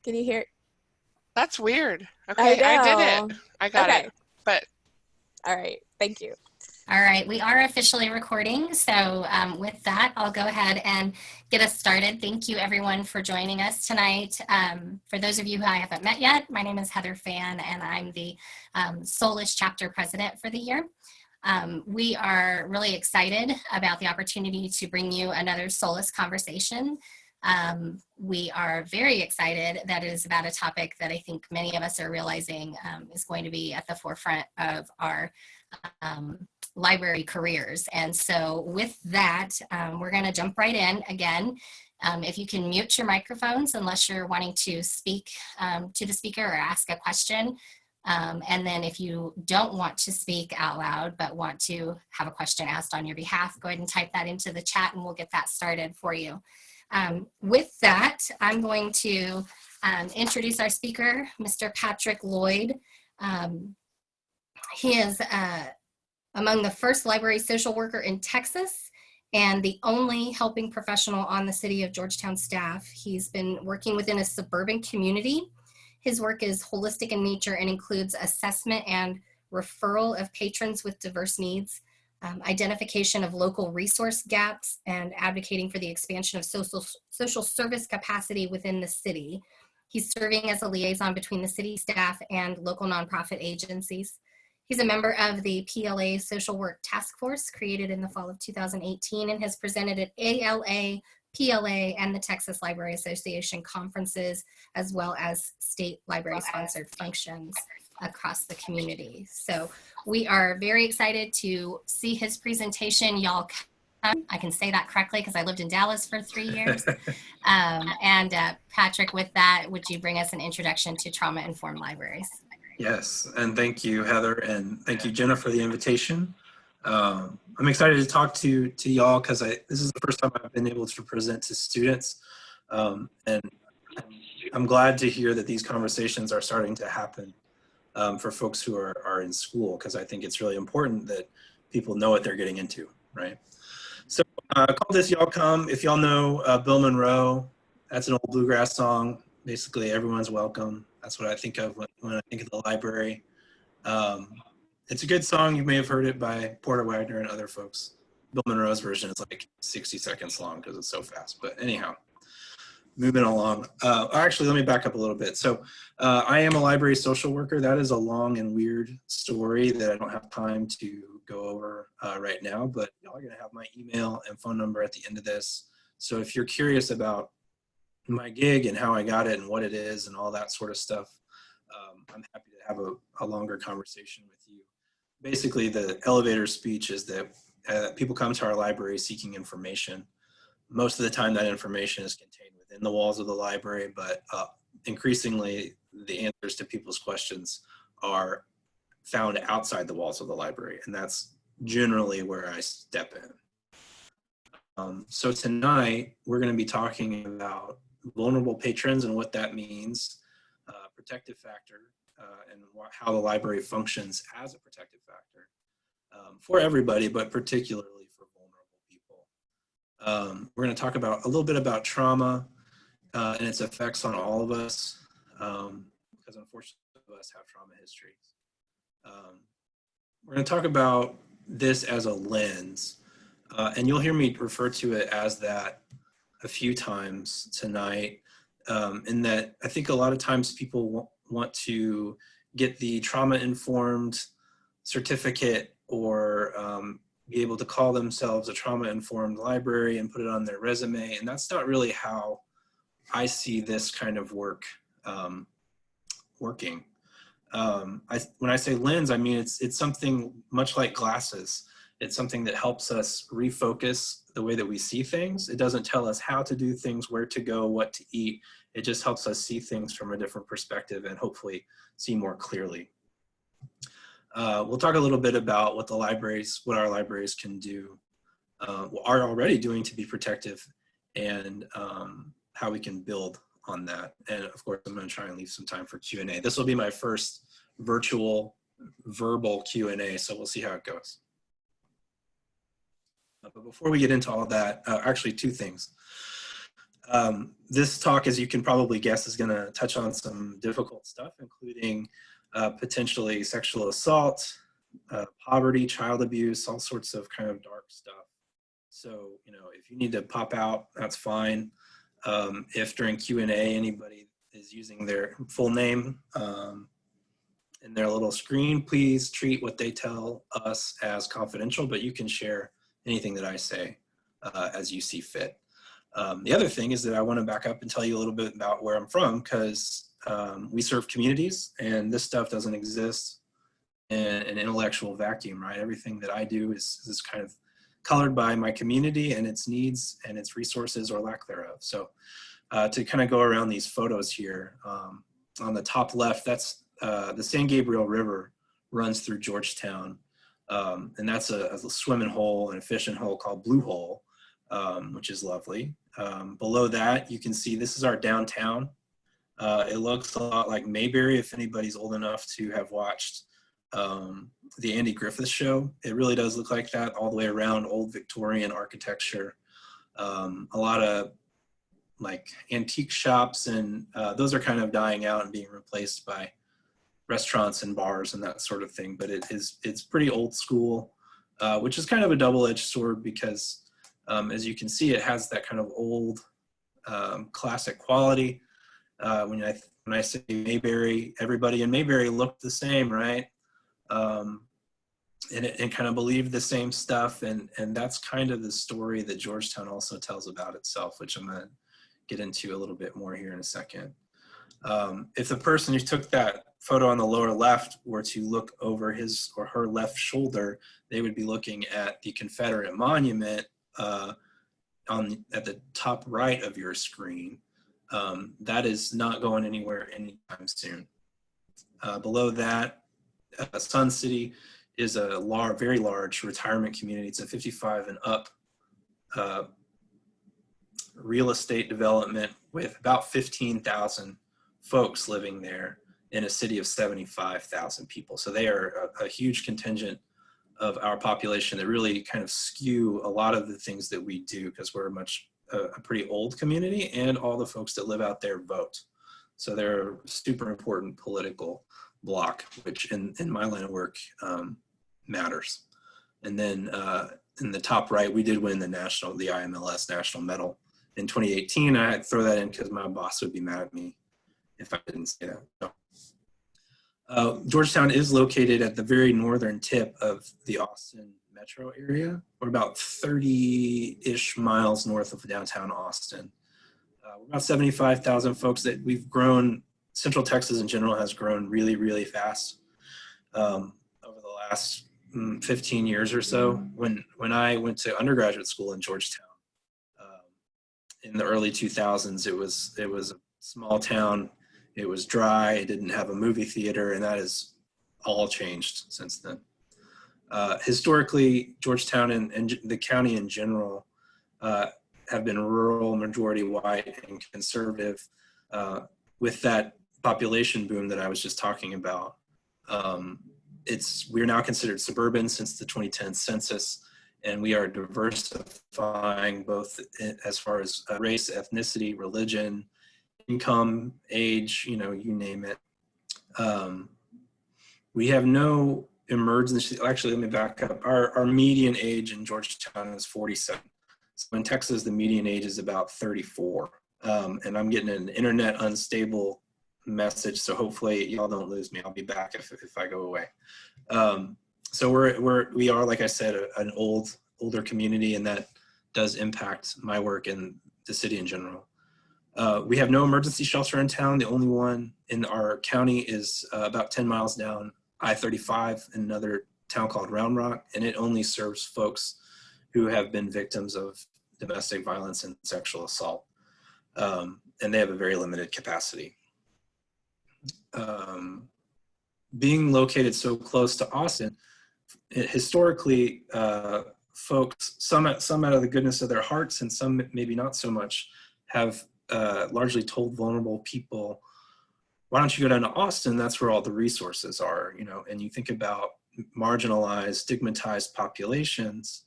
Can you hear? That's weird. I Okay, I did it. know. I got it. Okay. But All right. Thank you. All right, we are officially recording. So with that, I'll go ahead and get us started. Thank you everyone for joining us tonight. For those of you who I haven't met yet, my name is Heather Fan and I'm the SOLIS chapter president for the year. We are really excited about the opportunity to bring you another SOLIS Conversation. We are very excited that it is about a topic that I think many of us are realizing is going to be at the forefront of our library careers. And so with that, we're going to jump right in again. If you can mute your microphones unless you're wanting to speak to the speaker or ask a question. And then if you don't want to speak out loud but want to have a question asked on your behalf, go ahead and type that into the chat and we'll get that started for you. With that, I'm going to introduce our speaker, Mr. Patrick Lloyd. He is among the first library social worker in Texas and the only helping professional on the City of Georgetown staff. He's been working within a suburban community. His work is holistic in nature and includes assessment and referral of patrons with diverse needs, identification of local resource gaps, and advocating for the expansion of social service capacity within the city. He's serving as a liaison between the city staff and local nonprofit agencies. He's a member of the PLA Social Work Task Force created in the fall of 2018 and has presented at ALA, PLA, and the Texas Library Association conferences, as well as state library-sponsored functions across the community. So we are very excited to see his presentation. Y'all come. I can say that correctly because I lived in Dallas for 3 years. Patrick, with that, would you bring us an introduction to trauma-informed libraries? Yes, and thank you, Heather, and thank you, Jenna, for the invitation. I'm excited to talk to y'all because this is the first time I've been able to present to students, and I'm glad to hear that these conversations are starting to happen for folks who are in school, because I think it's really important that people know what they're getting into, right? So I call this Y'all Come. If y'all know Bill Monroe, that's an old bluegrass song. Basically, everyone's welcome. That's what I think of when I think of the library. It's a good song. You may have heard it by Porter Wagner and other folks. Bill Monroe's version is like 60 seconds long because it's so fast. But anyhow, moving along. Actually, let me back up a little bit. So I am a library social worker. That is a long and weird story that I don't have time to go over right now. But y'all are going to have my email and phone number at the end of this. So if you're curious about my gig and how I got it and what it is and all that sort of stuff, I'm happy to have a longer conversation with you. Basically, the elevator speech is that people come to our library seeking information. Most of the time that information is contained within the walls of the library, but increasingly the answers to people's questions are found outside the walls of the library, and that's generally where I step in. So tonight, we're going to be talking about vulnerable patrons and what that means, protective factor, and how the library functions as a protective factor for everybody, but particularly for vulnerable people. We're going to talk about a little bit about trauma and its effects on all of us, because unfortunately, some of us have trauma histories. We're going to talk about this as a lens, and you'll hear me refer to it as that a few times tonight, in that I think a lot of times people want to get the trauma-informed certificate or be able to call themselves a trauma-informed library and put it on their resume, and that's not really how I see this kind of work working. When I say lens, I mean it's something much like glasses. It's something that helps us refocus the way that we see things. It doesn't tell us how to do things, where to go, what to eat. It just helps us see things from a different perspective and hopefully see more clearly. We'll talk a little bit about what our libraries can do, are already doing to be protective, and how we can build on that. And of course, I'm going to try and leave some time for Q&A. This will be my first virtual verbal Q&A, so we'll see how it goes. But before we get into all that, actually two things. This talk, as you can probably guess, is going to touch on some difficult stuff, including potentially sexual assault, poverty, child abuse, all sorts of kind of dark stuff. So, you know, if you need to pop out, that's fine. If during Q&A anybody is using their full name in their little screen, please treat what they tell us as confidential, but you can share anything that I say as you see fit. The other thing is that I want to back up and tell you a little bit about where I'm from, because we serve communities and this stuff doesn't exist in an intellectual vacuum, right? Everything that I do is kind of colored by my community and its needs and its resources or lack thereof. So to kind of go around these photos here, on the top left, that's the San Gabriel River runs through Georgetown. And that's a swimming hole and a fishing hole called Blue Hole, which is lovely. Below that, you can see this is our downtown. It looks a lot like Mayberry, if anybody's old enough to have watched the Andy Griffith Show. It really does look like that all the way around, old Victorian architecture. A lot of like antique shops, and those are kind of dying out and being replaced by restaurants and bars and that sort of thing. But it's pretty old school, which is kind of a double-edged sword because as you can see, it has that kind of old classic quality. When I say Mayberry, everybody in Mayberry looked the same, right? And kind of believed the same stuff. And that's kind of the story that Georgetown also tells about itself, which I'm gonna get into a little bit more here in a second. If the person who took that photo on the lower left were to look over his or her left shoulder, they would be looking at the Confederate monument at the top right of your screen. That is not going anywhere anytime soon. Below that, Sun City is a very large retirement community. It's a 55 and up real estate development with about 15,000 folks living there in a city of 75,000 people. So they are a huge contingent of our population that really kind of skew a lot of the things that we do, because we're a pretty old community, and all the folks that live out there vote. So they're a super important political block, which in my line of work matters. And then in the top right, we did win the IMLS National Medal in 2018. I'd throw that in because my boss would be mad at me if I didn't say that. So, Georgetown is located at the very northern tip of the Austin metro area. We're about 30-ish miles north of downtown Austin. We're about 75,000 folks that we've grown. Central Texas in general has grown really, really fast over the last 15 years or so. When I went to undergraduate school in Georgetown in the early 2000s, it was a small town. It was dry. It didn't have a movie theater, and that has all changed since then. Historically, Georgetown and the county in general have been rural, majority white, and conservative. With that population boom that I was just talking about, we're now considered suburban since the 2010 census, and we are diversifying both as far as race, ethnicity, religion, income, age, you name it. We have no emergency. Actually, let me back up. Our median age in Georgetown is 47. So in Texas, the median age is about 34. And I'm getting an internet unstable message, so hopefully y'all don't lose me. I'll be back if I go away. So we are, like I said, an older community, and that does impact my work in the city in general. We have no emergency shelter in town. The only one in our county is about 10 miles down I-35 in another town called Round Rock, and it only serves folks who have been victims of domestic violence and sexual assault. And they have a very limited capacity. Being located so close to Austin, historically, folks, some out of the goodness of their hearts and some maybe not so much, have largely told vulnerable people, why don't you go down to Austin? That's where all the resources are, and you think about marginalized, stigmatized populations.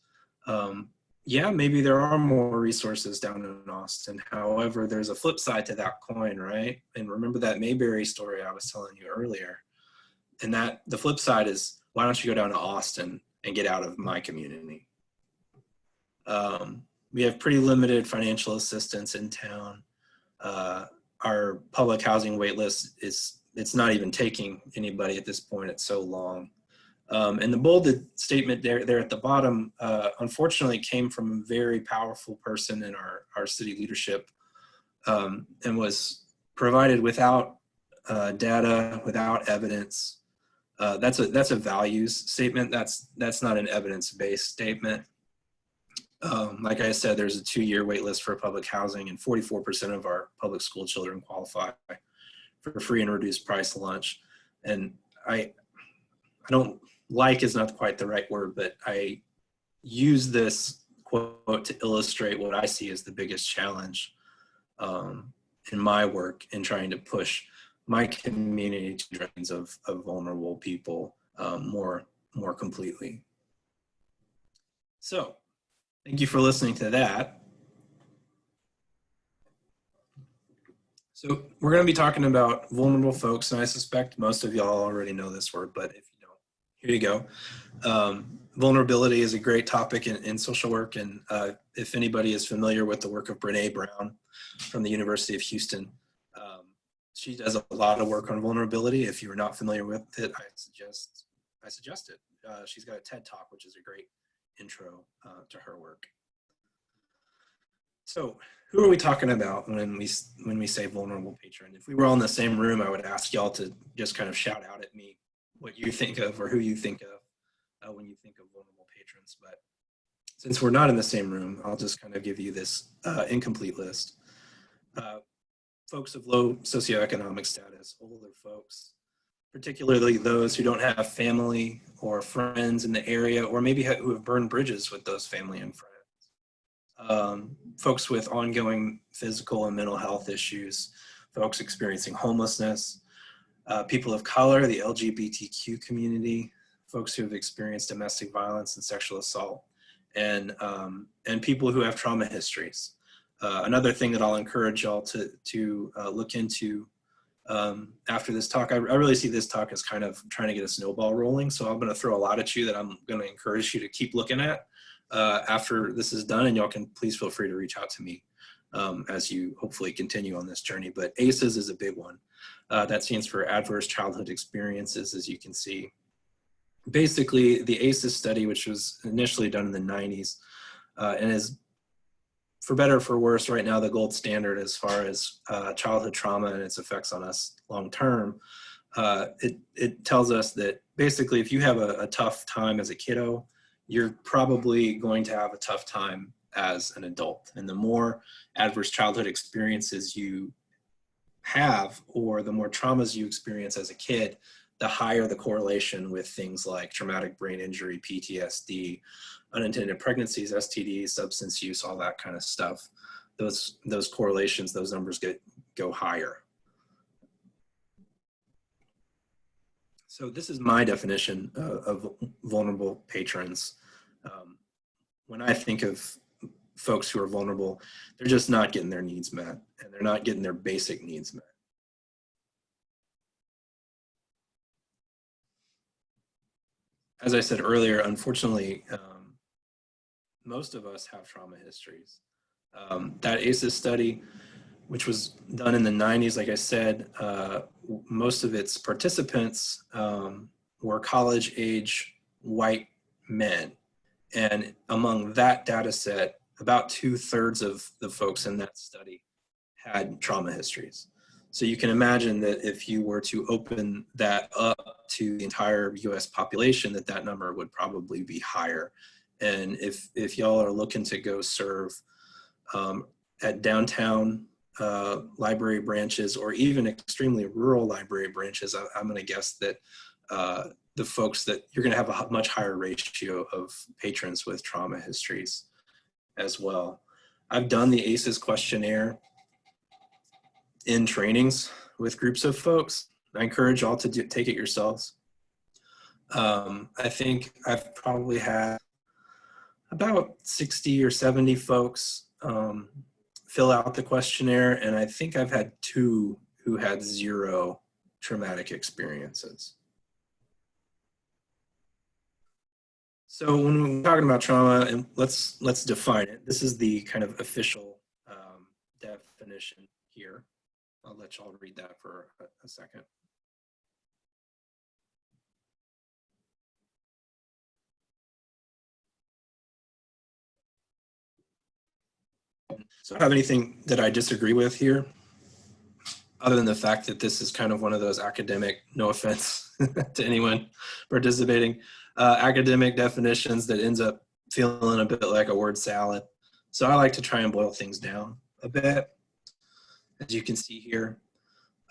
yeah, maybe there are more resources down in Austin. However, there's a flip side to that coin, right? And remember that Mayberry story I was telling you earlier. And that the flip side is, why don't you go down to Austin and get out of my community? We have pretty limited financial assistance in town. Our public housing wait list it's not even taking anybody at this point. It's so long. And the bolded statement there at the bottom, unfortunately, came from a very powerful person in our city leadership, and was provided without data, without evidence. That's a values statement. That's not an evidence-based statement. Like I said, there's a 2-year wait list for public housing, and 44% of our public school children qualify for free and reduced price lunch. And I don't, like is not quite the right word, but I use this quote to illustrate what I see as the biggest challenge in my work in trying to push my community to drains of vulnerable people more completely. So thank you for listening to that. So we're going to be talking about vulnerable folks, and I suspect most of y'all already know this word, but if you don't, here you go. Vulnerability is a great topic in social work, and if anybody is familiar with the work of Brene Brown from the University of Houston, she does a lot of work on vulnerability. If you are not familiar with it, I suggest it. She's got a TED Talk, which is a great intro to her work. So who are we talking about when we say vulnerable patron? If we were all in the same room, I would ask y'all to just kind of shout out at me what you think of or who you think of when you think of vulnerable patrons. But since we're not in the same room, I'll just kind of give you this incomplete list. Folks of low socioeconomic status, older folks, particularly those who don't have family or friends in the area, or maybe who have burned bridges with those family and friends. Folks with ongoing physical and mental health issues, folks experiencing homelessness, people of color, the LGBTQ community, folks who have experienced domestic violence and sexual assault, and people who have trauma histories. Another thing that I'll encourage y'all to look into after this talk, I really see this talk as kind of trying to get a snowball rolling. So I'm going to throw a lot at you that I'm going to encourage you to keep looking at after this is done, and y'all can please feel free to reach out to me as you hopefully continue on this journey. But ACEs is a big one. That stands for Adverse Childhood Experiences, as you can see. Basically, the ACEs study, which was initially done in the 90s and is, for better or for worse, right now the gold standard as far as childhood trauma and its effects on us long term. It tells us that basically if you have a tough time as a kiddo, you're probably going to have a tough time as an adult. And the more adverse childhood experiences you have, or the more traumas you experience as a kid, the higher the correlation with things like traumatic brain injury, PTSD, unintended pregnancies, STDs, substance use, all that kind of stuff. Those correlations, those numbers go higher. So this is my definition of vulnerable patrons. When I think of folks who are vulnerable, they're just not getting their needs met, and they're not getting their basic needs met. As I said earlier, unfortunately, most of us have trauma histories. That ACEs study, which was done in the 90s, like I said, most of its participants were college-age white men. And among that data set, about 2/3 of the folks in that study had trauma histories. So you can imagine that if you were to open that up to the entire US population, that number would probably be higher. And if y'all are looking to go serve at downtown library branches, or even extremely rural library branches, I'm gonna guess that the folks that you're gonna have a much higher ratio of patrons with trauma histories as well. I've done the ACEs questionnaire in trainings with groups of folks. I encourage y'all to take it yourselves. I think I've probably had about 60 or 70 folks fill out the questionnaire, and I think I've had 2 who had 0 traumatic experiences. So when we're talking about trauma, and let's define it. This is the kind of official definition here. I'll let y'all read that for a second. So I don't have anything that I disagree with here, other than the fact that this is kind of one of those academic, no offense to anyone participating, academic definitions that ends up feeling a bit like a word salad. So I like to try and boil things down a bit, as you can see here.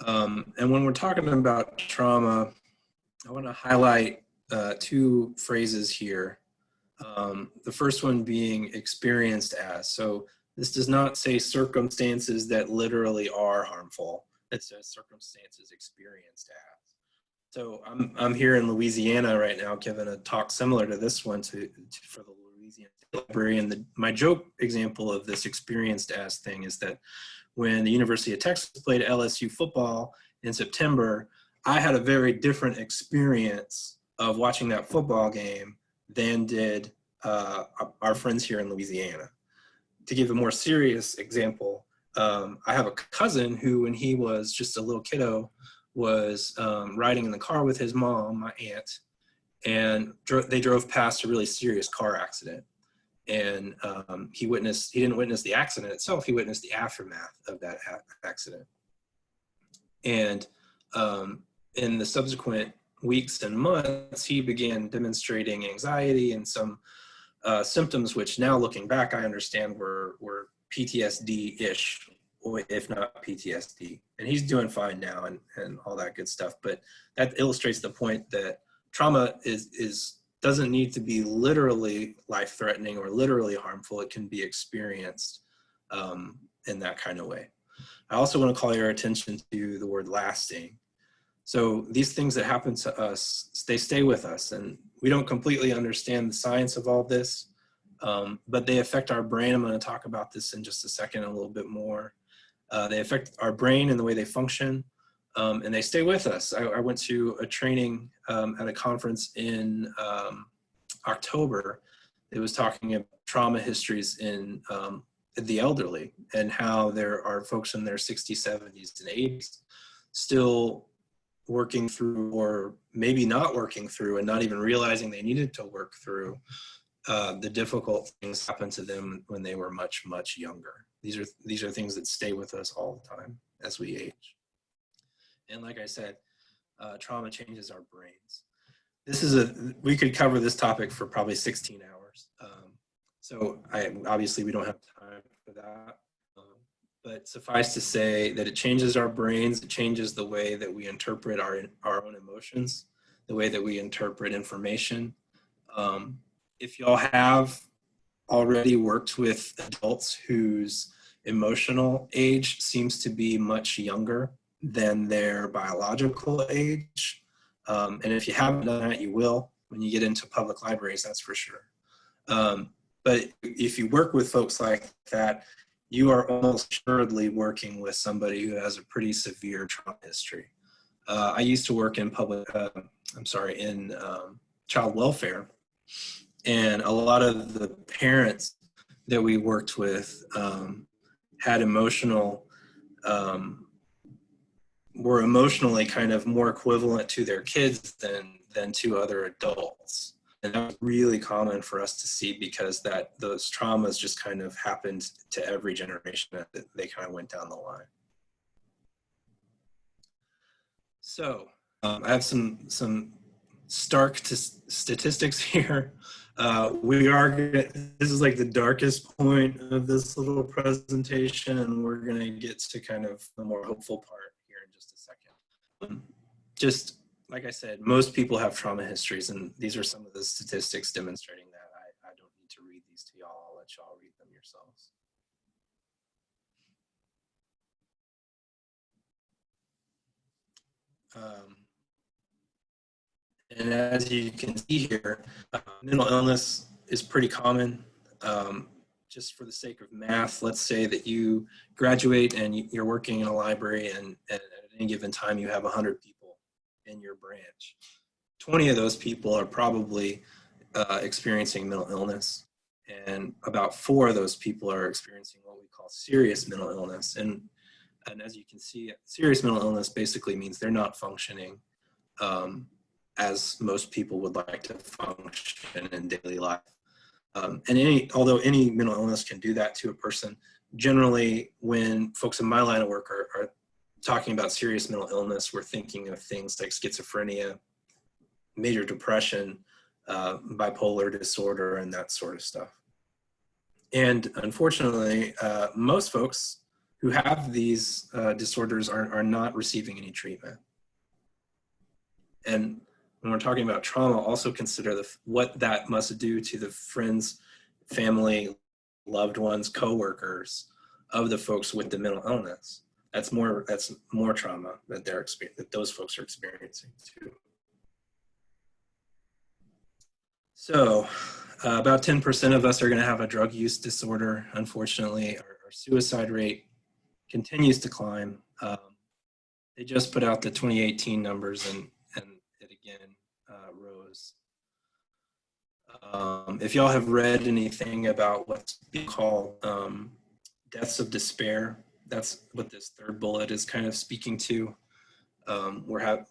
And when we're talking about trauma, I want to highlight 2 phrases here. The first one being experienced as. So this does not say circumstances that literally are harmful. It says circumstances experienced as. So I'm here in Louisiana right now giving a talk similar to this one for the Louisiana Library. And my joke example of this experienced as thing is that when the University of Texas played LSU football in September, I had a very different experience of watching that football game than did our friends here in Louisiana. To give a more serious example, I have a cousin who, when he was just a little kiddo, was riding in the car with his mom, my aunt, and they drove past a really serious car accident. And he didn't witness the accident itself, he witnessed the aftermath of that accident. And in the subsequent weeks and months, he began demonstrating anxiety and some symptoms, which now looking back, I understand were PTSD-ish, if not PTSD. And he's doing fine now and all that good stuff. But that illustrates the point that trauma doesn't need to be literally life-threatening or literally harmful. It can be experienced in that kind of way. I also want to call your attention to the word lasting. So these things that happen to us, they stay with us, and we don't completely understand the science of all this, but they affect our brain. I'm going to talk about this in just a second, a little bit more. They affect our brain and the way they function, and they stay with us. I went to a training at a conference in October. It was talking about trauma histories in the elderly and how there are folks in their 60s, 70s, and 80s still working through, or maybe not working through, and not even realizing they needed to work through the difficult things happen to them when they were much, much younger. These are things that stay with us all the time as we age. And like I said, trauma changes our brains. We could cover this topic for probably 16 hours. So obviously we don't have time for that. But suffice to say that it changes our brains, it changes the way that we interpret our own emotions, the way that we interpret information. If y'all have already worked with adults whose emotional age seems to be much younger than their biological age, and if you haven't done that, you will when you get into public libraries, that's for sure. But if you work with folks like that, you are almost assuredly working with somebody who has a pretty severe trauma history. I used to work in child welfare, and a lot of the parents that we worked with had were emotionally kind of more equivalent to their kids than to other adults. And that was really common for us to see, because those traumas just kind of happened to every generation, that they kind of went down the line. So I have some stark statistics here. This is like the darkest point of this little presentation, and we're gonna get to kind of the more hopeful part here in just a second. Just like I said, most people have trauma histories, and these are some of the statistics demonstrating that. I don't need to read these to y'all. I'll let y'all read them yourselves. And as you can see here, mental illness is pretty common. just for the sake of math, let's say that you graduate and you're working in a library, and at any given time you have 100 people in your branch. 20 of those people are probably experiencing mental illness, and about 4 of those people are experiencing what we call serious mental illness. And as you can see, serious mental illness basically means they're not functioning as most people would like to function in daily life. And although any mental illness can do that to a person, generally when folks in my line of work are talking about serious mental illness, we're thinking of things like schizophrenia, major depression, bipolar disorder, and that sort of stuff. And unfortunately, most folks who have these disorders are not receiving any treatment. And when we're talking about trauma, also consider what that must do to the friends, family, loved ones, coworkers of the folks with the mental illness. That's more trauma that that those folks are experiencing too. So about 10% of us are going to have a drug use disorder. Unfortunately, our suicide rate continues to climb. They just put out the 2018 numbers, and it again rose. If y'all have read anything about what's being called deaths of despair, that's what this third bullet is kind of speaking to.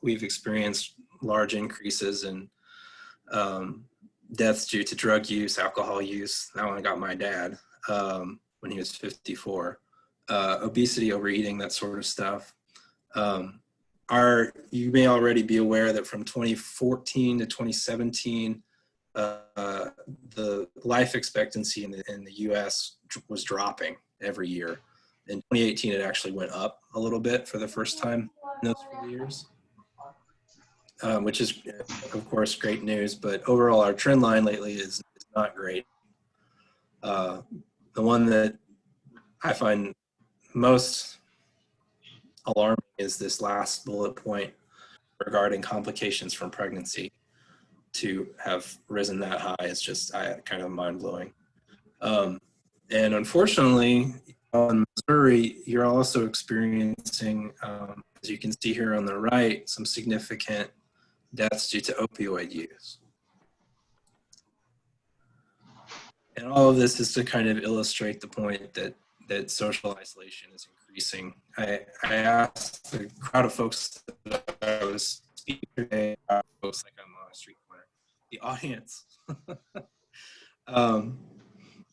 We've experienced large increases in deaths due to drug use, alcohol use. That one got my dad when he was 54. Obesity, overeating, that sort of stuff. You may already be aware that from 2014 to 2017, the life expectancy in the U.S. was dropping every year. In 2018, it actually went up a little bit for the first time in those 4 years, which is, of course, great news. But overall, our trend line lately is not great. The one that I find most alarming is this last bullet point regarding complications from pregnancy. To have risen that high is just kind of mind-blowing. And unfortunately, in Missouri, you're also experiencing, as you can see here on the right, some significant deaths due to opioid use. And all of this is to kind of illustrate the point that social isolation is increasing. I asked the crowd of folks that I was speaking today, folks like I'm on a street corner, the audience,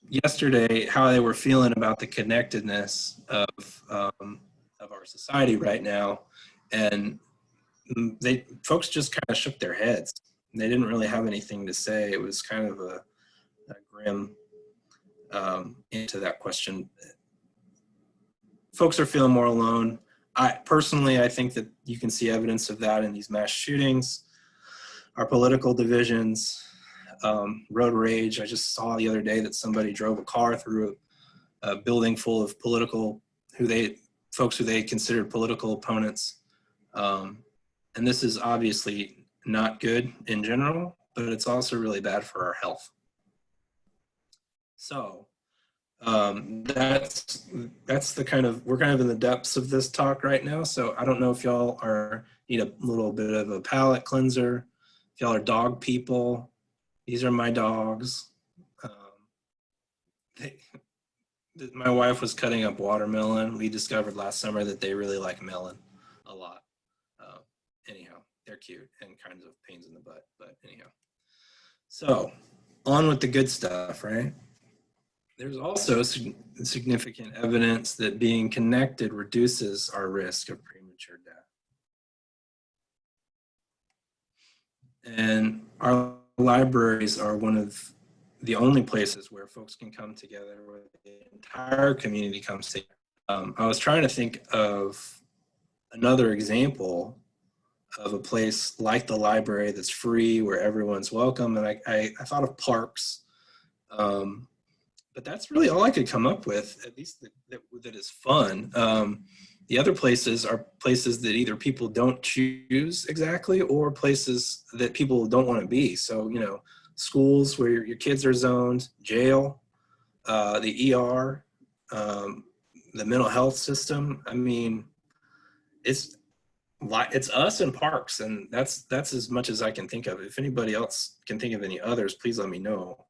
yesterday, how they were feeling about the connectedness of our society right now, and folks just kind of shook their heads. They didn't really have anything to say. It was kind of a grim into that question. Folks are feeling more alone. I think that you can see evidence of that in these mass shootings, our political divisions, road rage. I just saw the other day that somebody drove a car through a building full of folks who they considered political opponents. And this is obviously not good in general, but it's also really bad for our health. So that's the we're kind of in the depths of this talk right now. So I don't know if y'all need a little bit of a palate cleanser. If y'all are dog people, these are my dogs. My wife was cutting up watermelon. We discovered last summer that they really like melon a lot. Anyhow, they're cute and kind of pains in the butt, but anyhow. So on with the good stuff, right? There's also significant evidence that being connected reduces our risk of premature death. And our libraries are one of the only places where folks can come together, where the entire community comes together. I was trying to think of another example of a place like the library that's free, where everyone's welcome, and I thought of parks. But that's really all I could come up with, at least that is fun. The other places are places that either people don't choose exactly, or places that people don't want to be. So, schools where your kids are zoned, jail, the ER, the mental health system. I mean, it's us and parks, and that's as much as I can think of. If anybody else can think of any others, please let me know.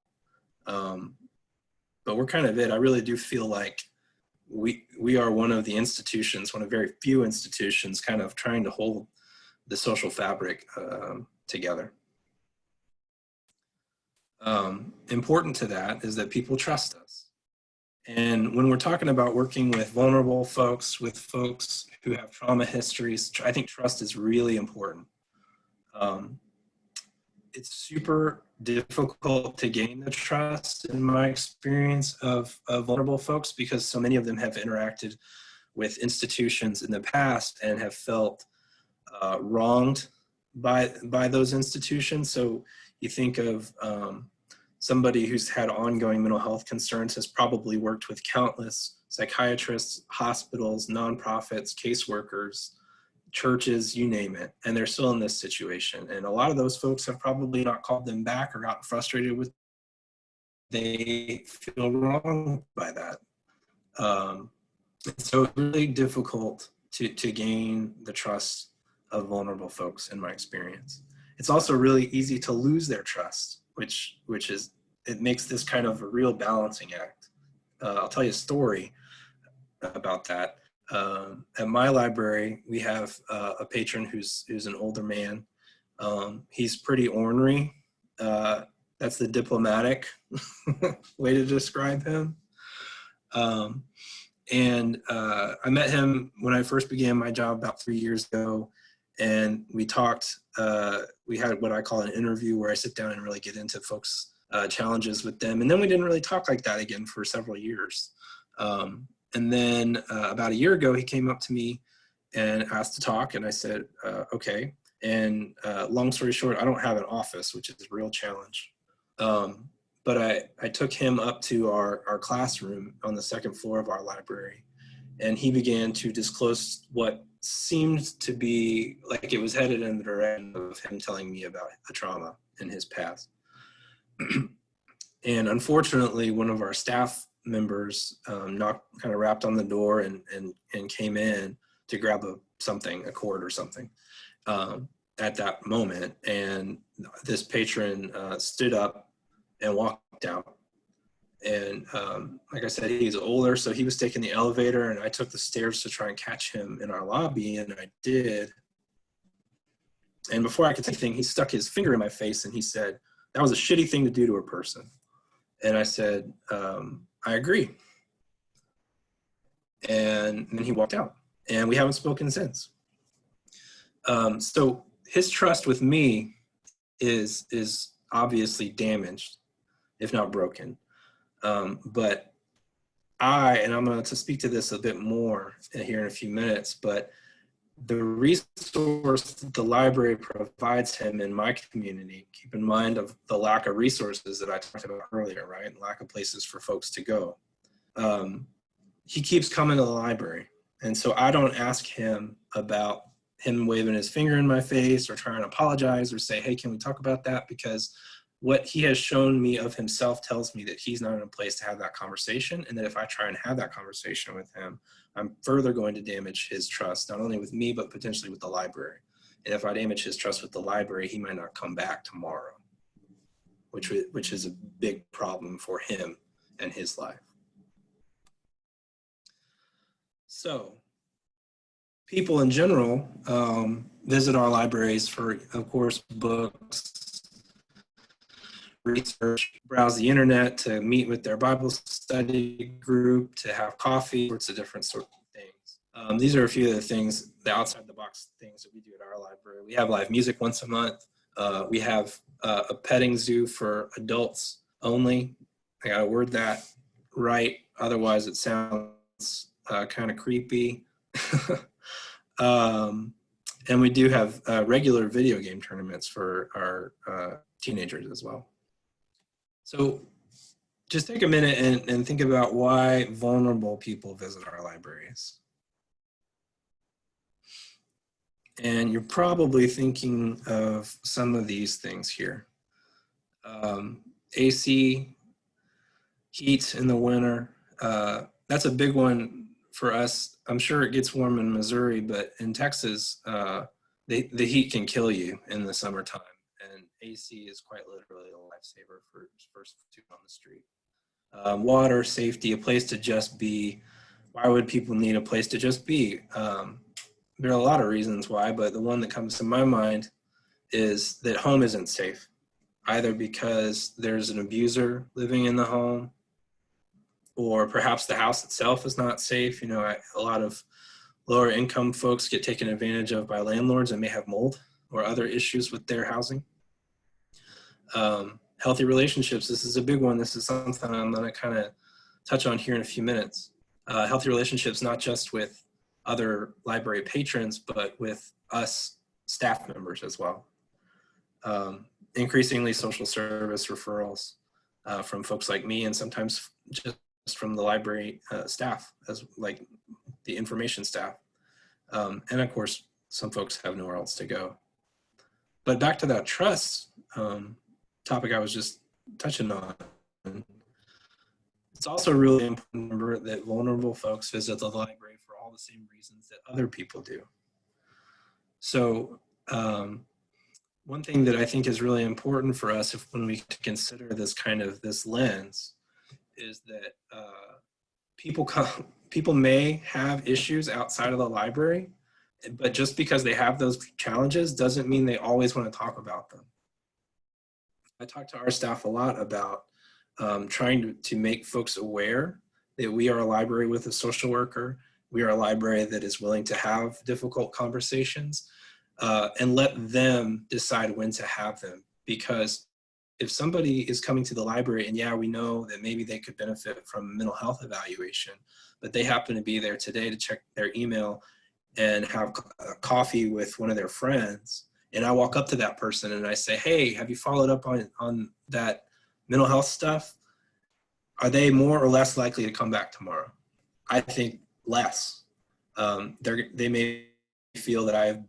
But we're kind of it. I really do feel like we are one of the institutions, one of very few institutions, kind of trying to hold the social fabric together. Important to that is that people trust us. And when we're talking about working with vulnerable folks, with folks who have trauma histories, I think trust is really important. It's super difficult to gain the trust, in my experience, of vulnerable folks, because so many of them have interacted with institutions in the past and have felt wronged by those institutions. So you think of somebody who's had ongoing mental health concerns has probably worked with countless psychiatrists, hospitals, nonprofits, caseworkers, churches, you name it, and they're still in this situation. And a lot of those folks have probably not called them back or gotten frustrated with, they feel wronged by that. So it's really difficult to gain the trust of vulnerable folks, in my experience. It's also really easy to lose their trust, which is, it makes this kind of a real balancing act. I'll tell you a story about that. At my library, we have a patron who's an older man. He's pretty ornery. That's the diplomatic way to describe him. And I met him when I first began my job about 3 years ago, and we talked. We had what I call an interview, where I sit down and really get into folks' challenges with them, and then we didn't really talk like that again for several years. And then about a year ago, he came up to me and asked to talk, and I said, okay. And long story short, I don't have an office, which is a real challenge. But I took him up to our classroom on the second floor of our library, and he began to disclose what seemed to be like it was headed in the direction of him telling me about a trauma in his past. And unfortunately, one of our staff members kind of rapped on the door and came in to grab a cord or something at that moment. And this patron stood up and walked out. And like I said, he's older, so he was taking the elevator, and I took the stairs to try and catch him in our lobby, and I did. And before I could say anything, he stuck his finger in my face and he said, "That was a shitty thing to do to a person." And I said, "I agree." And then he walked out, and we haven't spoken since. So his trust with me is obviously damaged, if not broken. But and I'm going to speak to this a bit more here in a few minutes, but the resource that the library provides him in my community, keep in mind of the lack of resources that I talked about earlier, right? And lack of places for folks to go. He keeps coming to the library. And so I don't ask him about him waving his finger in my face or trying to apologize or say, "Hey, can we talk about that?" Because what he has shown me of himself tells me that he's not in a place to have that conversation, and that if I try and have that conversation with him, I'm further going to damage his trust, not only with me, but potentially with the library. And if I damage his trust with the library, he might not come back tomorrow, which is a big problem for him and his life. So people in general visit our libraries for, of course, books, research, browse the internet, to meet with their Bible study group, to have coffee, sorts of different sort of things. These are a few of the things, the outside the box things that we do at our library. We have live music once a month. We have a petting zoo for adults only. I gotta word that right, otherwise it sounds kind of creepy. And we do have regular video game tournaments for our teenagers as well. So just take a minute and think about why vulnerable people visit our libraries. And you're probably thinking of some of these things here. AC heat in the winter. That's a big one for us. I'm sure it gets warm in Missouri, but in Texas, the heat can kill you in the summertime, and AC is quite literally a lifesaver for first student on the street. Water, safety, a place to just be. Why would people need a place to just be? There are a lot of reasons why, but the one that comes to my mind is that home isn't safe, either because there's an abuser living in the home, or perhaps the house itself is not safe. You know, a lot of lower income folks get taken advantage of by landlords and may have mold or other issues with their housing. Healthy relationships, this is a big one. This is something I'm going to kind of touch on here in a few minutes. Healthy relationships, not just with other library patrons, but with us staff members as well. Increasingly social service referrals from folks like me, and sometimes just from the library staff, as like the information staff. And of course, some folks have nowhere else to go. But back to that trust topic I was just touching on. It's also really important to remember that vulnerable folks visit the library for all the same reasons that other people do. So one thing that I think is really important for us when we consider this lens is that people may have issues outside of the library, but just because they have those challenges doesn't mean they always want to talk about them. I talk to our staff a lot about trying to make folks aware that we are a library with a social worker. We are a library that is willing to have difficult conversations and let them decide when to have them. Because if somebody is coming to the library and we know that maybe they could benefit from a mental health evaluation, but they happen to be there today to check their email and have a coffee with one of their friends, and I walk up to that person and I say, hey, have you followed up on that mental health stuff? Are they more or less likely to come back tomorrow? I think less. They may feel that I've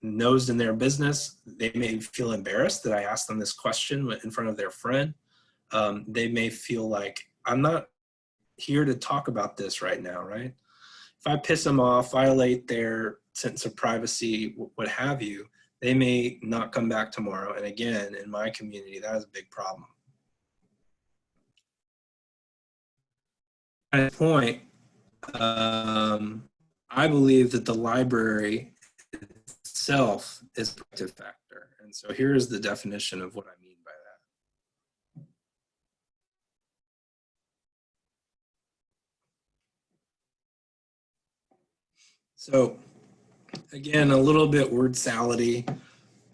nosed in their business. They may feel embarrassed that I asked them this question in front of their friend. They may feel like I'm not here to talk about this right now, right? If I piss them off, violate their sense of privacy, what have you, they may not come back tomorrow. And again, in my community, that is a big problem. At this point, I believe that the library itself is a protective factor. And so here's the definition of what I mean by that. So again, a little bit word salady.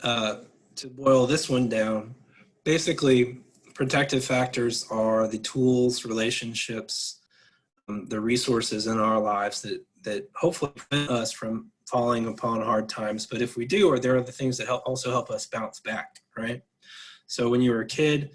To boil this one down, basically protective factors are the tools, relationships, the resources in our lives that hopefully prevent us from falling upon hard times. But if we do, or there are the things that also help us bounce back, right? So when you were a kid,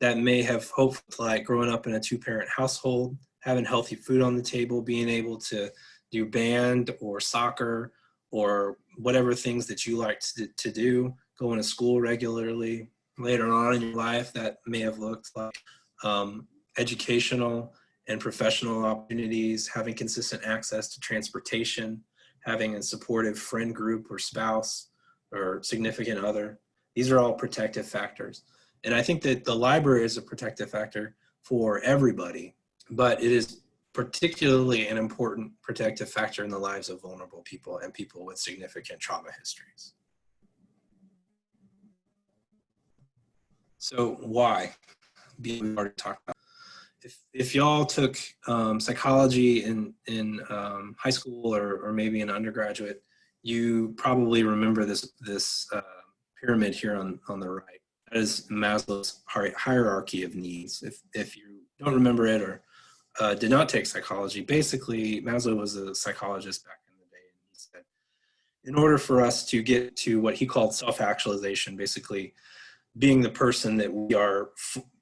that may have hoped like growing up in a two-parent household, having healthy food on the table, being able to do band or soccer or whatever things that you like to do, going to school regularly. Later on in your life, that may have looked like educational and professional opportunities, having consistent access to transportation, having a supportive friend group or spouse or significant other. These are all protective factors. And I think that the library is a protective factor for everybody, but it is particularly an important protective factor in the lives of vulnerable people and people with significant trauma histories. So why? We've already talked about. If y'all took psychology in high school or maybe an undergraduate, you probably remember this pyramid here on the right. That is Maslow's hierarchy of needs. If you don't remember it or did not take psychology, basically Maslow was a psychologist back in the day, and he said, in order for us to get to what he called self-actualization, basically being the person that we are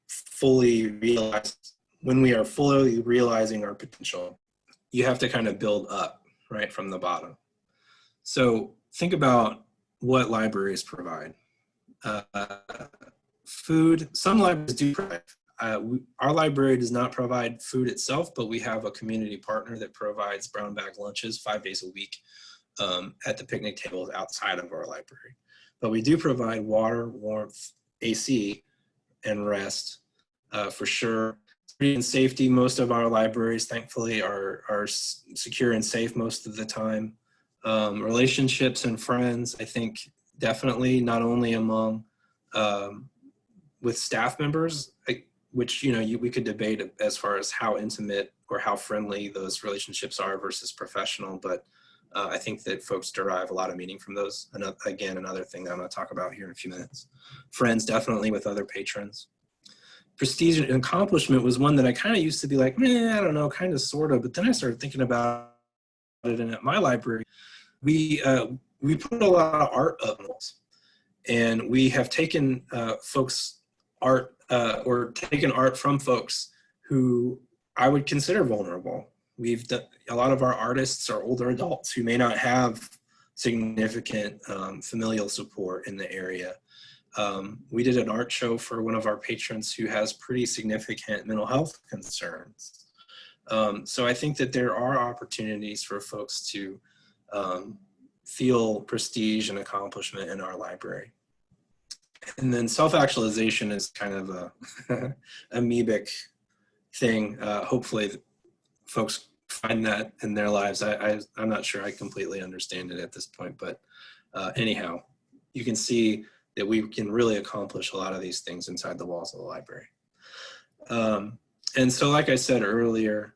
fully realized, when we are fully realizing our potential, you have to kind of build up, right, from the bottom. So think about what libraries provide. Food, some libraries do provide. our library does not provide food itself, but we have a community partner that provides brown bag lunches 5 days a week at the picnic tables outside of our library. But we do provide water, warmth, AC, and rest for sure. And safety, most of our libraries, thankfully, are secure and safe most of the time. Relationships and friends, I think definitely not only among with staff members, which we could debate as far as how intimate or how friendly those relationships are versus professional, but I think that folks derive a lot of meaning from those. And again, another thing that I'm going to talk about here in a few minutes. Friends, definitely with other patrons. Prestige and accomplishment was one that I kind of used to be like, I don't know, kind of, sort of. But then I started thinking about it, and at my library, we put a lot of art up, and we have taken folks' art or taken art from folks who I would consider vulnerable. We've done, a lot of our artists are older adults who may not have significant familial support in the area. We did an art show for one of our patrons who has pretty significant mental health concerns. So I think that there are opportunities for folks to feel prestige and accomplishment in our library. And then self-actualization is kind of a amoebic thing. Hopefully folks find that in their lives. I'm not sure I completely understand it at this point, but anyhow, you can see that we can really accomplish a lot of these things inside the walls of the library. And so, like I said earlier,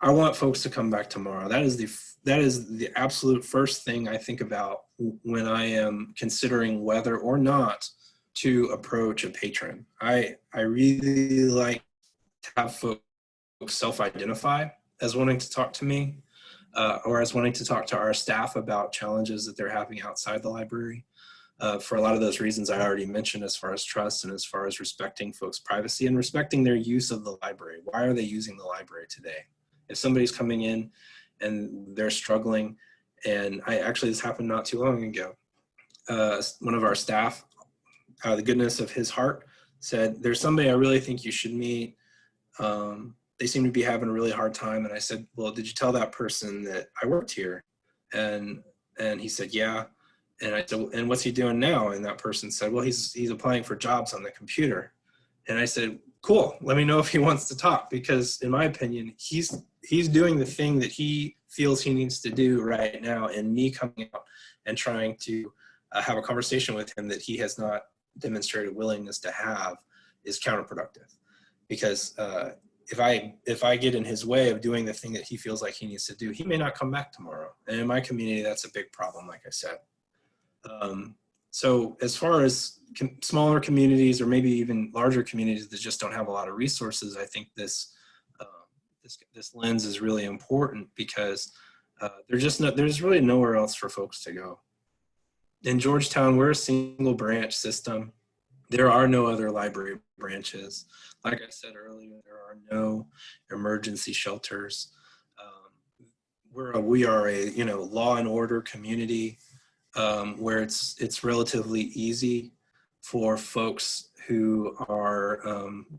I want folks to come back tomorrow. That is the absolute first thing I think about when I am considering whether or not to approach a patron. I really like to have folks self-identify as wanting to talk to me or as wanting to talk to our staff about challenges that they're having outside the library. For a lot of those reasons I already mentioned, as far as trust and as far as respecting folks' privacy and respecting their use of the library. Why are they using the library today? If somebody's coming in and they're struggling, and this happened not too long ago. One of our staff, out of the goodness of his heart, said, "There's somebody I really think you should meet. They seem to be having a really hard time." And I said, "Well, did you tell that person that I worked here?" And he said, "Yeah." And I said, "And what's he doing now?" And that person said, "Well, he's applying for jobs on the computer." And I said, "Cool, let me know if he wants to talk," because in my opinion, he's doing the thing that he feels he needs to do right now, and me coming out and trying to have a conversation with him that he has not demonstrated willingness to have is counterproductive. Because if I get in his way of doing the thing that he feels like he needs to do, he may not come back tomorrow. And in my community, that's a big problem, like I said. So as far as smaller communities or maybe even larger communities that just don't have a lot of resources, I think this lens is really important because there's really nowhere else for folks to go. In Georgetown, we're a single branch system. There are no other library branches. Like I said earlier, there are no emergency shelters. We are a law and order community. Where it's relatively easy for folks who are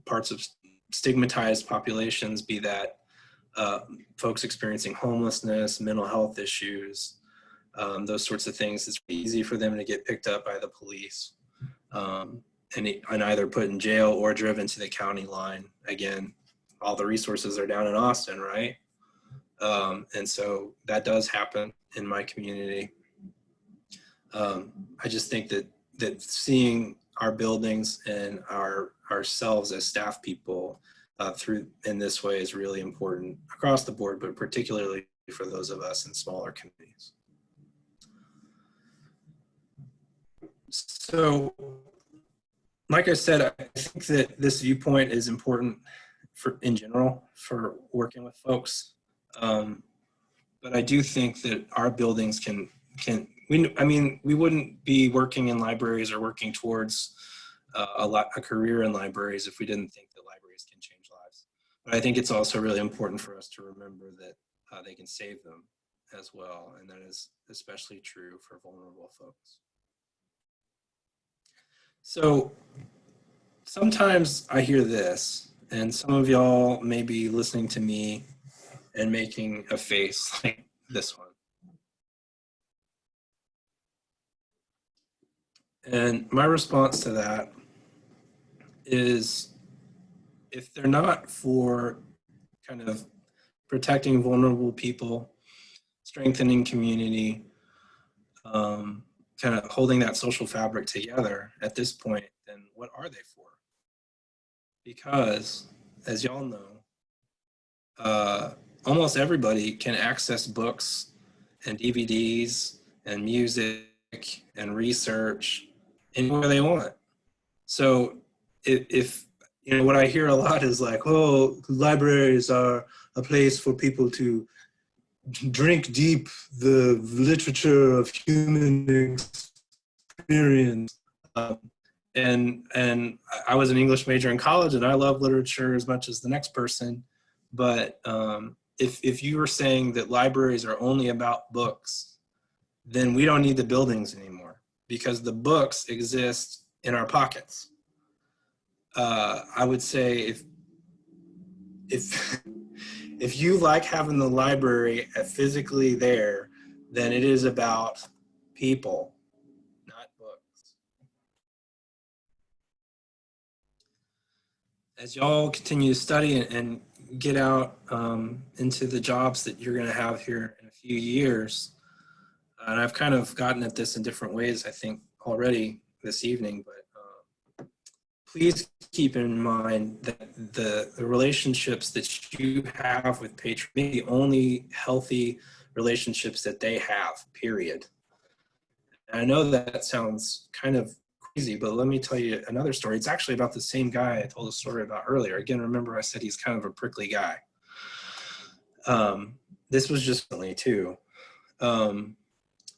parts of stigmatized populations, be that folks experiencing homelessness, mental health issues, those sorts of things. It's easy for them to get picked up by the police and either put in jail or driven to the county line. Again, all the resources are down in Austin, right? And so that does happen in my community. I just think that seeing our buildings and ourselves as staff people in this way is really important across the board, but particularly for those of us in smaller communities. So, like I said, I think that this viewpoint is important in general for working with folks. But I do think that our buildings we wouldn't be working in libraries or working towards a career in libraries if we didn't think that libraries can change lives. But I think it's also really important for us to remember that they can save them as well, and that is especially true for vulnerable folks. So sometimes I hear this, and some of y'all may be listening to me and making a face like this one. And my response to that is, if they're not for kind of protecting vulnerable people, strengthening community, kind of holding that social fabric together at this point, then what are they for? Because, as y'all know, almost everybody can access books and DVDs and music and research anywhere they want. So if you know, what I hear a lot is like, oh, libraries are a place for people to drink deep the literature of human experience. And I was an English major in college, and I love literature as much as the next person. But if you were saying that libraries are only about books, then we don't need the buildings anymore, because the books exist in our pockets. I would say if you like having the library physically there, then it is about people, not books. As y'all continue to study and get out into the jobs that you're going to have here in a few years, and I've kind of gotten at this in different ways, I think, already this evening, but please keep in mind that the relationships that you have with patrons may be the only healthy relationships that they have, period. And I know that sounds kind of crazy, but let me tell you another story. It's actually about the same guy I told a story about earlier. Again, remember I said he's kind of a prickly guy. This was just recently too.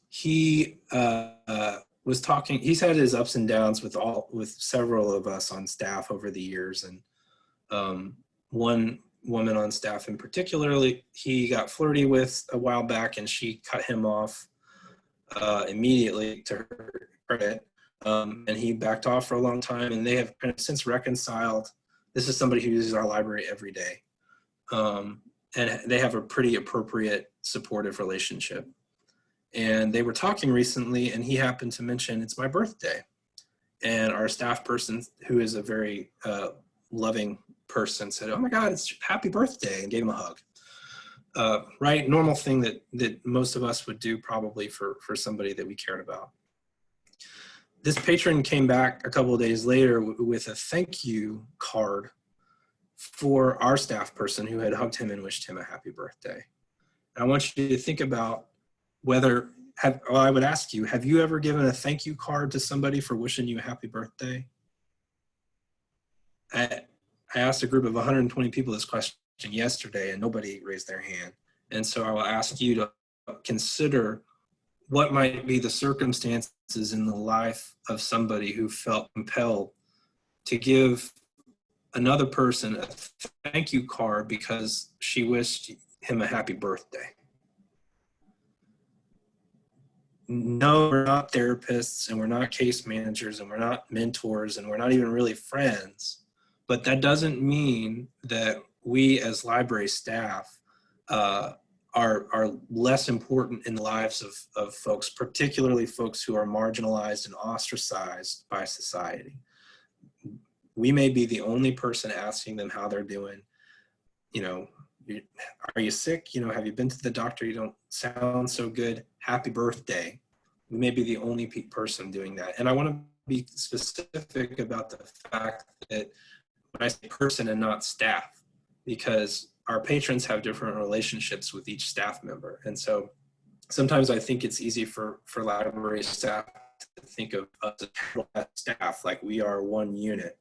He was talking, he's had his ups and downs with several of us on staff over the years. And one woman on staff in particular, he got flirty with a while back, and she cut him off immediately, to her credit. And he backed off for a long time, and they have kind of since reconciled. This is somebody who uses our library every day. And they have a pretty appropriate, supportive relationship. And they were talking recently, and he happened to mention, it's my birthday. And our staff person, who is a very loving person, said, oh my God, it's happy birthday, and gave him a hug. Right, normal thing that most of us would do probably for somebody that we cared about. This patron came back a couple of days later with a thank you card for our staff person who had hugged him and wished him a happy birthday. And I want you to think about whether, I would ask you, have you ever given a thank you card to somebody for wishing you a happy birthday? I asked a group of 120 people this question yesterday, and nobody raised their hand. And so I will ask you to consider what might be the circumstances in the life of somebody who felt compelled to give another person a thank you card because she wished him a happy birthday. No, we're not therapists, and we're not case managers, and we're not mentors, and we're not even really friends. But that doesn't mean that we as library staff are less important in the lives of folks, particularly folks who are marginalized and ostracized by society. We may be the only person asking them how they're doing. You know, are you sick? You know, have you been to the doctor? You don't sound so good. Happy birthday. We may be the only person doing that. And I want to be specific about the fact that when I say person and not staff, because our patrons have different relationships with each staff member. And so sometimes I think it's easy for library staff to think of us as staff, like we are one unit.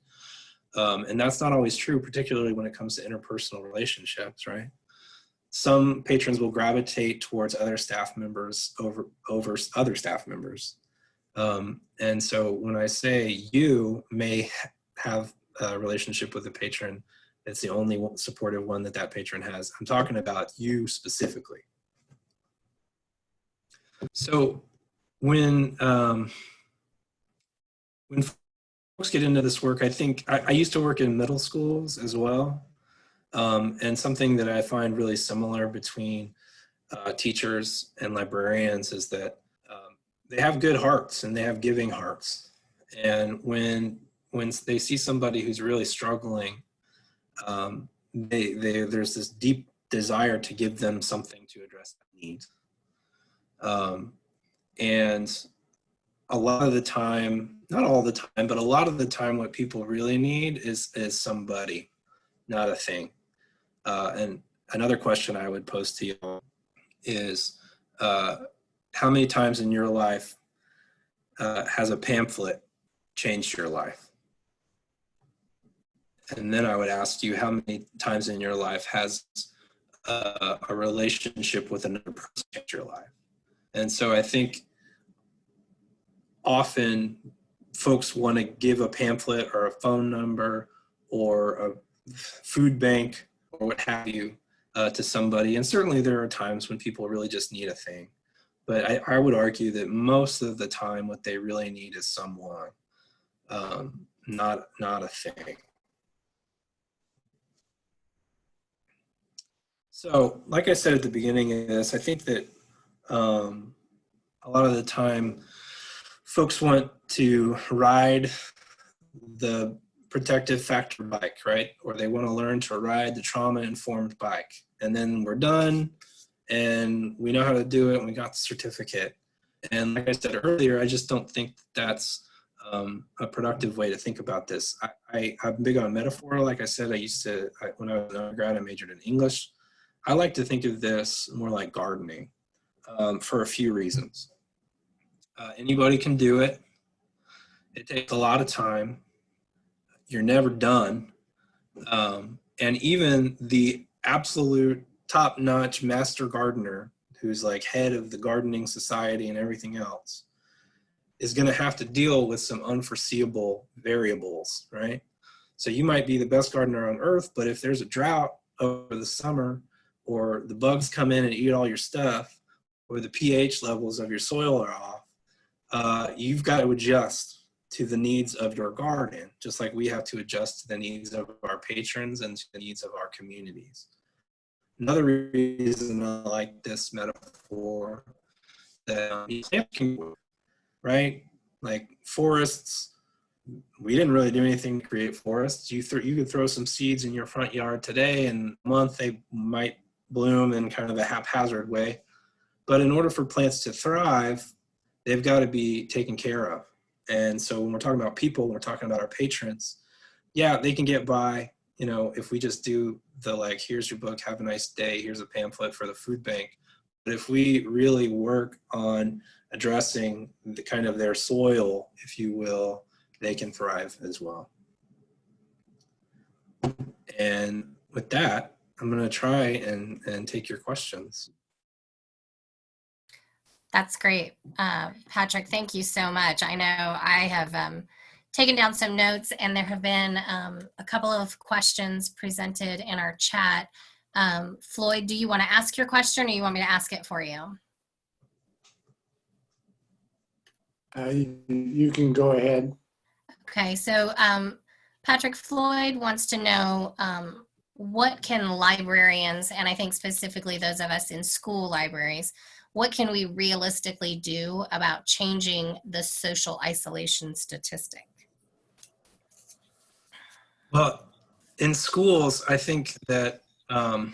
And that's not always true, particularly when it comes to interpersonal relationships, right? Some patrons will gravitate towards other staff members over other staff members. And so when I say you may have a relationship with a patron, it's the only supportive one that patron has, I'm talking about you specifically. So when folks get into this work, I think I used to work in middle schools as well. And something that I find really similar between teachers and librarians is that they have good hearts and they have giving hearts. And when they see somebody who's really struggling, there's this deep desire to give them something to address that need. And a lot of the time, not all the time, but a lot of the time what people really need is somebody, not a thing. And another question I would pose to you is, how many times in your life has a pamphlet changed your life? And then I would ask you, how many times in your life has a relationship with another person changed your life? And so I think often folks want to give a pamphlet or a phone number or a food bank or what have you to somebody. And certainly there are times when people really just need a thing. But I would argue that most of the time what they really need is someone, not a thing. So like I said at the beginning of this, I think that a lot of the time folks want to ride the protective factor bike, right? Or they want to learn to ride the trauma-informed bike. And then we're done and we know how to do it and we got the certificate. And like I said earlier, I just don't think that's a productive way to think about this. I'm big on metaphor. Like I said, when I was an undergrad, I majored in English. I like to think of this more like gardening for a few reasons. Anybody can do it. It takes a lot of time. You're never done. And even the absolute top-notch master gardener, who's like head of the gardening society and everything else, is going to have to deal with some unforeseeable variables, right? So you might be the best gardener on earth, but if there's a drought over the summer, or the bugs come in and eat all your stuff, or the pH levels of your soil are off, you've got to adjust to the needs of your garden, just like we have to adjust to the needs of our patrons and to the needs of our communities. Another reason I like this metaphor that right? Like forests, we didn't really do anything to create forests. You could throw some seeds in your front yard today, and a month they might bloom in kind of a haphazard way. But in order for plants to thrive, they've got to be taken care of. And so when we're talking about people, when we're talking about our patrons, yeah, they can get by, if we just do the like, here's your book, have a nice day, here's a pamphlet for the food bank. But if we really work on addressing the kind of their soil, if you will, they can thrive as well. And with that, I'm going to try and take your questions. That's great. Patrick, thank you so much. I know I have taken down some notes, and there have been a couple of questions presented in our chat. Floyd, do you want to ask your question, or you want me to ask it for you? You can go ahead. Okay, so Patrick, Floyd wants to know what can librarians, and I think specifically those of us in school libraries, what can we realistically do about changing the social isolation statistic? Well, in schools, I think that, and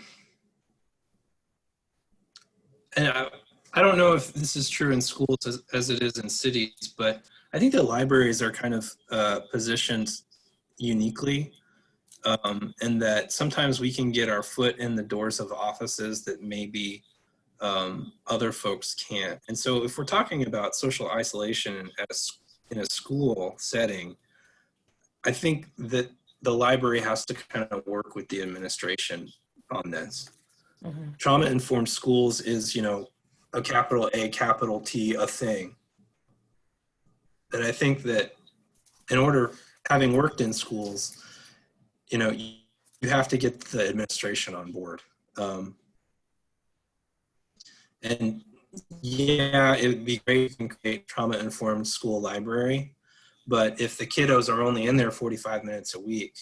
I don't know if this is true in schools as it is in cities, but I think the libraries are kind of positioned uniquely, and that sometimes we can get our foot in the doors of offices that maybe other folks can't. And so if we're talking about social isolation in a school setting, I think that the library has to kind of work with the administration on this. Mm-hmm. Trauma-informed schools is, a capital A, capital T, a thing. And I think that in order, having worked in schools, you have to get the administration on board. And yeah, it would be great if you can create trauma-informed school library, But if the kiddos are only in there 45 minutes a week,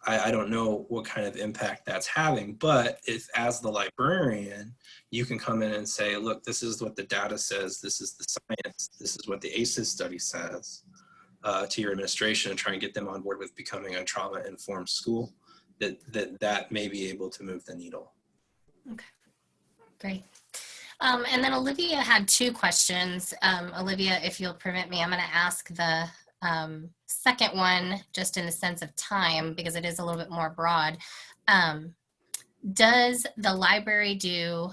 I don't know what kind of impact that's having. But if, as the librarian, you can come in and say, look, this is what the data says, this is the science, this is what the ACEs study says, to your administration, and try and get them on board with becoming a trauma-informed school, that may be able to move the needle. Okay, great. And then Olivia had two questions. Olivia, if you'll permit me, I'm going to ask the second one just in the sense of time, because it is a little bit more broad. Does the library do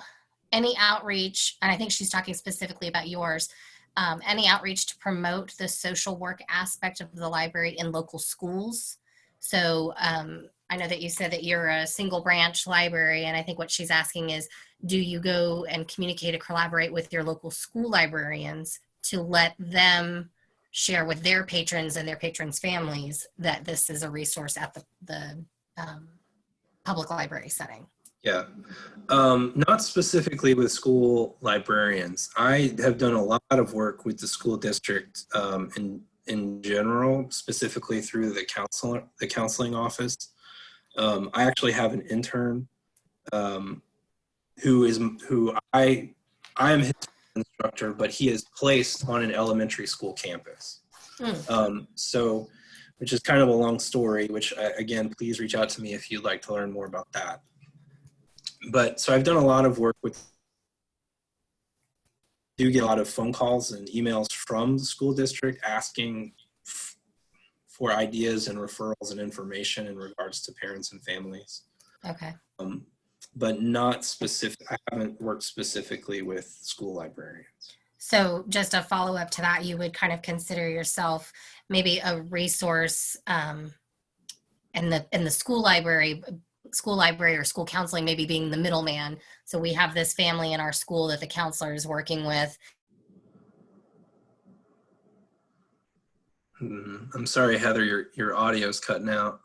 any outreach, and I think she's talking specifically about yours, any outreach to promote the social work aspect of the library in local schools? So I know that you said that you're a single branch library, and I think what she's asking is, do you go and communicate or collaborate with your local school librarians to let them share with their patrons and their patrons' families that this is a resource at the public library setting? Yeah, not specifically with school librarians. I have done a lot of work with the school district in general, specifically through the counseling office. I actually have an intern who I am his instructor, but he is placed on an elementary school campus. So, which is kind of a long story, which again, please reach out to me if you'd like to learn more about that. But so I've done a lot of work with, do get a lot of phone calls and emails from the school district asking for ideas and referrals and information in regards to parents and families. Okay. But not specific, I haven't worked specifically with school librarians. So just a follow-up to that, you would kind of consider yourself maybe a resource in the school library or school counseling, maybe being the middleman. So we have this family in our school that the counselor is working with. I'm sorry, Heather, your audio's cutting out.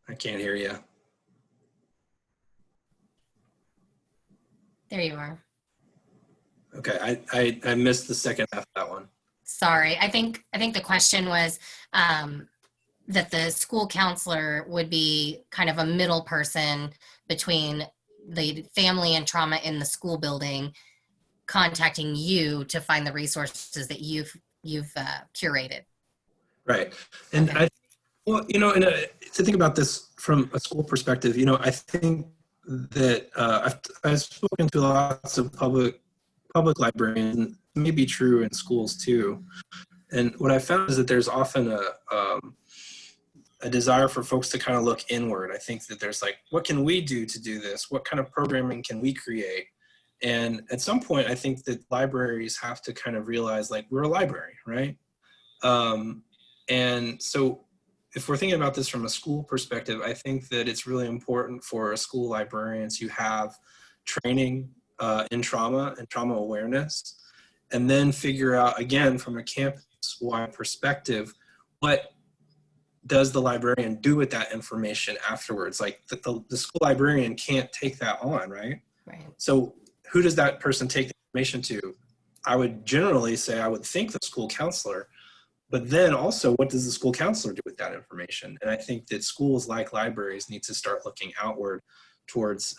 I can't hear you. There you are. Okay, I missed the second half of that one. Sorry, I think the question was that the school counselor would be kind of a middle person between the family and trauma in the school building, contacting you to find the resources that you've curated. Right. And okay. Well, you know, to think about this from a school perspective, you know, I think that I've spoken to lots of public librarians, it may be true in schools too. And what I found is that there's often a desire for folks to kind of look inward. I think that there's like, what can we do to do this? What kind of programming can we create? And at some point, I think that libraries have to kind of realize, like, we're a library, right? And so if we're thinking about this from a school perspective, I think that it's really important for a school librarian to have training in trauma and trauma awareness, and then figure out, again, from a campus-wide perspective, what does the librarian do with that information afterwards? Like the school librarian can't take that on, right? Right. So who does that person take the information to? I would generally say, I would think the school counselor, but then also, what does the school counselor do with that information? And I think that schools, like libraries, need to start looking outward towards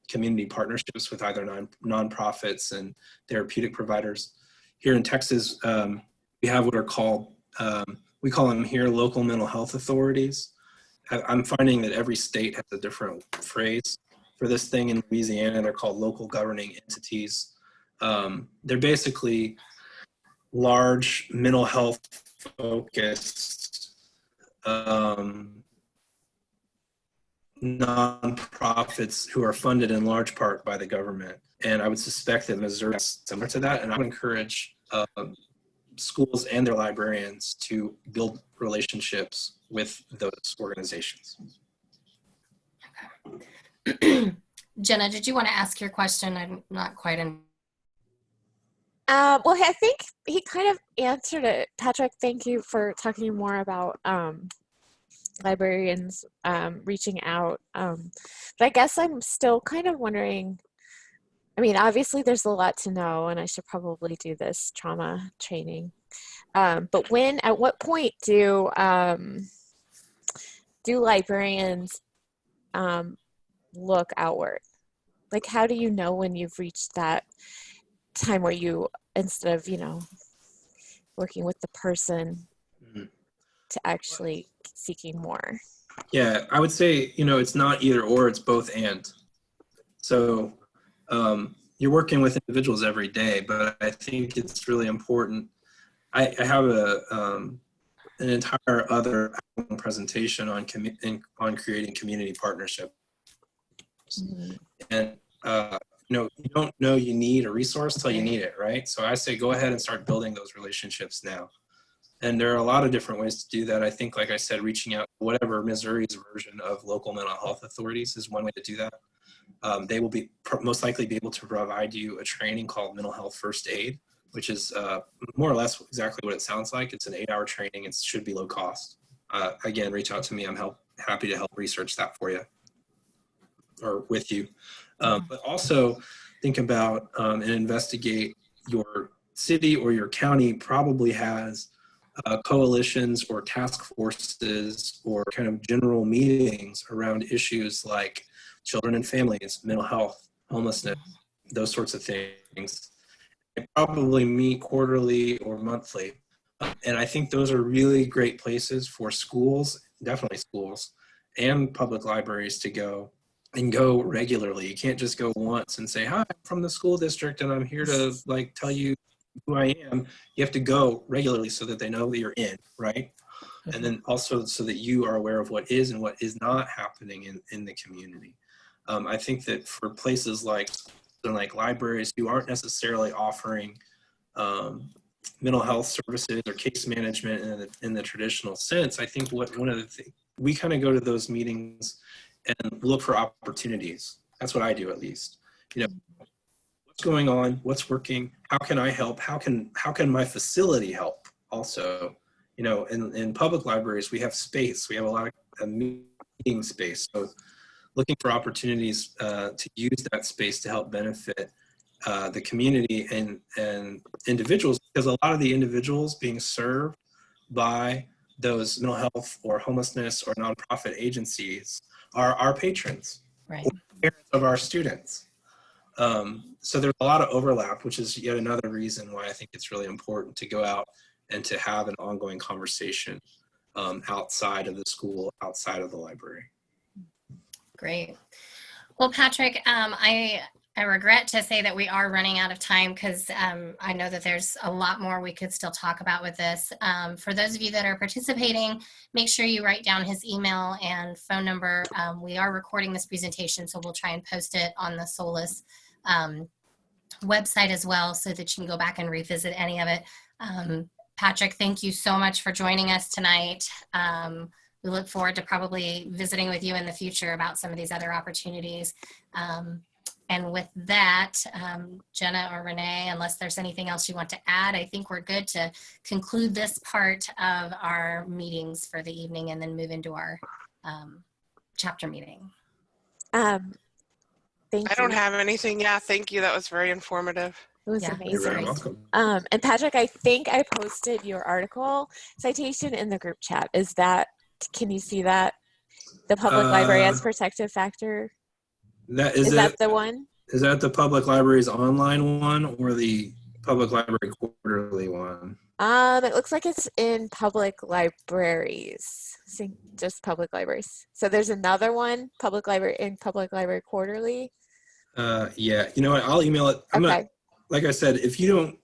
community partnerships with either nonprofits and therapeutic providers. Here in Texas, we have what are called, we call them here local mental health authorities. I'm finding that every state has a different phrase for this thing. In Louisiana, they're called local governing entities. They're basically large mental health focused nonprofits who are funded in large part by the government. And I would suspect that Missouri is similar to that. And I would encourage schools and their librarians to build relationships with those organizations. Okay. Jenna, did you want to ask your question? I'm not quite in. Well, I think he kind of answered it. Patrick, thank you for talking more about librarians reaching out. But I guess I'm still kind of wondering, mean, obviously there's a lot to know, and I should probably do this trauma training. But at what point do librarians look outward? Like, how do you know when you've reached that time where you, instead of, working with the person, to actually seeking more? Yeah, I would say, it's not either or, it's both and. So you're working with individuals every day, but I think it's really important. I have an entire other presentation on creating community partnerships. Mm-hmm. And you don't know you need a resource till you need it, right? So I say go ahead and start building those relationships now. And there are a lot of different ways to do that. I think, like I said, reaching out, whatever Missouri's version of local mental health authorities is one way to do that. They will most likely be able to provide you a training called Mental Health First Aid, which is more or less exactly what it sounds like. It's an 8-hour training. It should be low cost. Again, reach out to me. I'm happy to help research that for you or with you. But also think about and investigate your city or your county probably has coalitions or task forces or kind of general meetings around issues like children and families, mental health, homelessness, those sorts of things. They probably meet quarterly or monthly. And I think those are really great places for schools, definitely schools, and public libraries to go and go regularly. You can't just go once and say, hi, I'm from the school district and I'm here to tell you who I am. You have to go regularly so that they know that you're in, right? And then also so that you are aware of what is and what is not happening in the community. I think that for places like libraries who aren't necessarily offering mental health services or case management in the traditional sense, I think one of the things, we kind of go to those meetings and look for opportunities. That's what I do, at least. What's going on, what's working, how can I help, how can my facility help also? In public libraries we have space, we have a lot of meeting space, so looking for opportunities to use that space to help benefit the community and individuals, because a lot of the individuals being served by those mental health or homelessness or nonprofit agencies are our patrons, Right, or parents of our students. So there's a lot of overlap, which is yet another reason why I think it's really important to go out and to have an ongoing conversation outside of the school, outside of the library. great. Well, Patrick, I regret to say that we are running out of time because I know that there's a lot more we could still talk about with this. For those of you that are participating, make sure you write down his email and phone number. We are recording this presentation, so we'll try and post it on the SOLIS website as well so that you can go back and revisit any of it. Patrick, thank you so much for joining us tonight. We look forward to probably visiting with you in the future about some of these other opportunities. And with that, Jenna or Renee, unless there's anything else you want to add, I think we're good to conclude this part of our meetings for the evening and then move into our chapter meeting. Thank I don't have anything. Yeah, thank you. That was very informative. It was Yeah, amazing. You're very great. welcome. And Patrick, I think I posted your article citation in the group chat. Can you see that? The public library as protective factor. Is that the one? Is that the public library's online one or the public library quarterly one? It looks like it's in public libraries. I think just public libraries. So there's another one, public library quarterly. Yeah, you know what? I'll email it. Okay. Like I said, if you don't,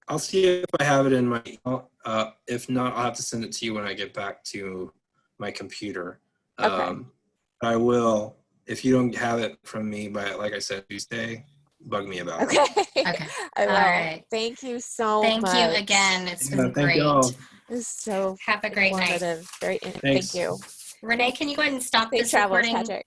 I'll see if I have it in my email. If not, I'll have to send it to you when I get back to my computer. Okay. I will. If you don't have it from me by, like I said, Tuesday, bug me about it. Okay. Okay. I will. All right. Thank you so Thank much. you again. It's been Thank great. y'all. It was so Have a great night. informative. Thank Thanks. you. Renee, can you go ahead and stop Safe this travels, recording? Patrick.